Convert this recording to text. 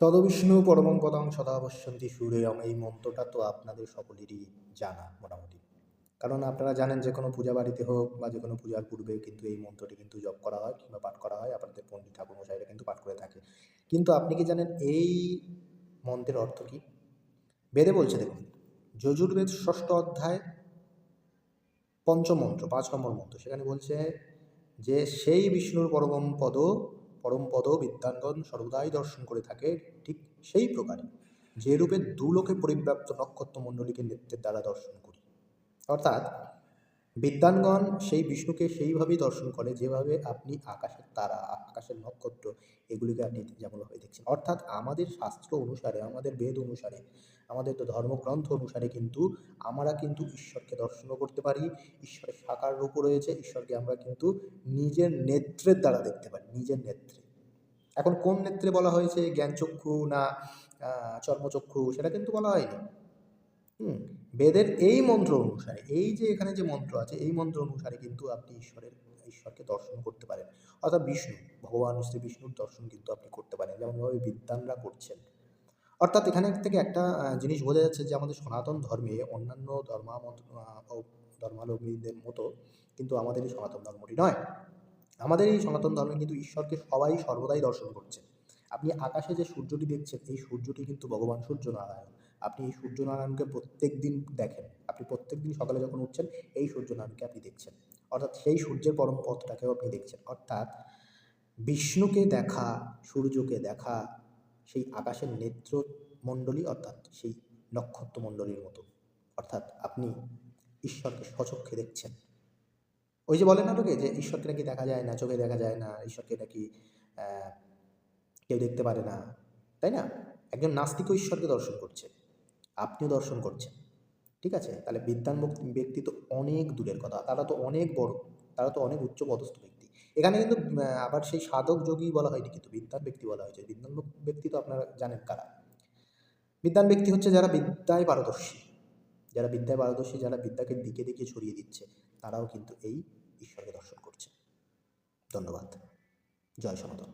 তদবিষ্ণু পরমং পদং সদা পশ্যন্তি সূর্যম, এই মন্ত্রটা তো আপনাদের সকলেরই জানা মোটামুটি। কারণ আপনারা জানেন যে কোনো পূজা বাড়িতে হোক বা যে কোনো পূজার পূর্বে কিন্তু এই মন্ত্রটি কিন্তু জপ করা হয় কিংবা পাঠ করা হয়, আপনাদের পণ্ডিত ঠাকুরমশাইরা কিন্তু পাঠ করে থাকে। কিন্তু আপনি কি জানেন এই মন্ত্রের অর্থ কী? বেদে বলছে দেখুন, যজুর্বেদ ৬ষ্ঠ অধ্যায় পঞ্চম মন্ত্র ৫ নম্বর মন্ত্র, সেখানে বলছে যে সেই বিষ্ণুর পরম পদ বিদ্যাঙ্গন সর্বদাই দর্শন করে থাকে, ঠিক সেই প্রকারে যে রূপে দুলোকে পরিব্যাপ্ত নক্ষত্রমণ্ডলীকে নেত্রের দ্বারা দর্শন করি। অর্থাৎ বিদ্বানগণ সেই বিষ্ণুকে সেইভাবেই দর্শন করে যেভাবে আপনি আকাশের তারা, আকাশের নক্ষত্র এগুলিকে আপনি যেমনভাবে দেখছেন। অর্থাৎ আমাদের শাস্ত্র অনুসারে, আমাদের বেদ অনুসারে, আমাদের তো ধর্মগ্রন্থ অনুসারে কিন্তু আমরা কিন্তু ঈশ্বরকে দর্শনও করতে পারি। ঈশ্বরের সাকার রূপ রয়েছে, ঈশ্বরকে আমরা কিন্তু নিজের নেত্রের দ্বারা দেখতে পারি, নিজের নেত্রে। এখন কোন নেত্রে বলা হয়েছে, জ্ঞানচক্ষু না চর্মচক্ষু, সেটা কিন্তু বলা হয়নি। বেদের এই মন্ত্র অনুসারে, এই যে এখানে যে মন্ত্র আছে এই মন্ত্র অনুসারে কিন্তু আপনি ঈশ্বরকে দর্শন করতে পারেন। অর্থাৎ বিষ্ণু, ভগবান শ্রী বিষ্ণুর দর্শন কিন্তু আপনি করতে পারেন, যেমনভাবে বিদ্বানরা করছেন। অর্থাৎ এখানে থেকে একটা জিনিস বোঝা যাচ্ছে যে আমাদের সনাতন ধর্মে অন্যান্য ধর্মাবলম্বীদের মতো কিন্তু আমাদের এই সনাতন ধর্মটি নয়। আমাদের এই সনাতন ধর্মে কিন্তু ঈশ্বরকে সবাই সর্বদাই দর্শন করছে। আপনি আকাশে যে সূর্যটি দেখছেন, এই সূর্যটি কিন্তু ভগবান সূর্যনারায়ণ। আপনি এই সূর্যনারায়ণকে প্রত্যেক দিন দেখেন। আপনি প্রত্যেক দিন সকালে যখন উঠছেন এই সূর্যনারায়ণকে আপনি দেখছেন। অর্থাৎ সেই সূর্যের পরম পথটাকেও আপনি দেখছেন। অর্থাৎ বিষ্ণুকে দেখা, সূর্যকে দেখা, সেই আকাশের নেত্রমণ্ডলী অর্থাৎ সেই নক্ষত্রমণ্ডলীর মতো। অর্থাৎ আপনি ঈশ্বরকে স্বচক্ষে দেখছেন। ওই যে বলে না লোকে যে ঈশ্বরকে নাকি দেখা যায় না, চোখে দেখা যায় না, ঈশ্বরকে নাকি কেউ দেখতে পারে না, তাই না? একজন নাস্তিকও ঈশ্বরকে দর্শন করছে, আপনিও দর্শন করছেন। ঠিক আছে? তাহলে বিদ্বান ব্যক্তি তো অনেক দূরের কথা, তারা তো অনেক বড়, তারা তো অনেক উচ্চ পদস্থ ব্যক্তি। এখানে কিন্তু আবার সেই সাধক যোগী বলা হয়নি, কিন্তু বিদ্বান ব্যক্তি বলা হয়েছে। বিদ্বান ব্যক্তি তো আপনারা জানেন কারা। বিদ্বান ব্যক্তি হচ্ছে যারা বিদ্যায় পারদর্শী, যারা বিদ্যাকে দিকে দিকে ছড়িয়ে দিচ্ছে, তারাও কিন্তু এই ঈশ্বরকে দর্শন করছে। ধন্যবাদ। জয় সনাতন।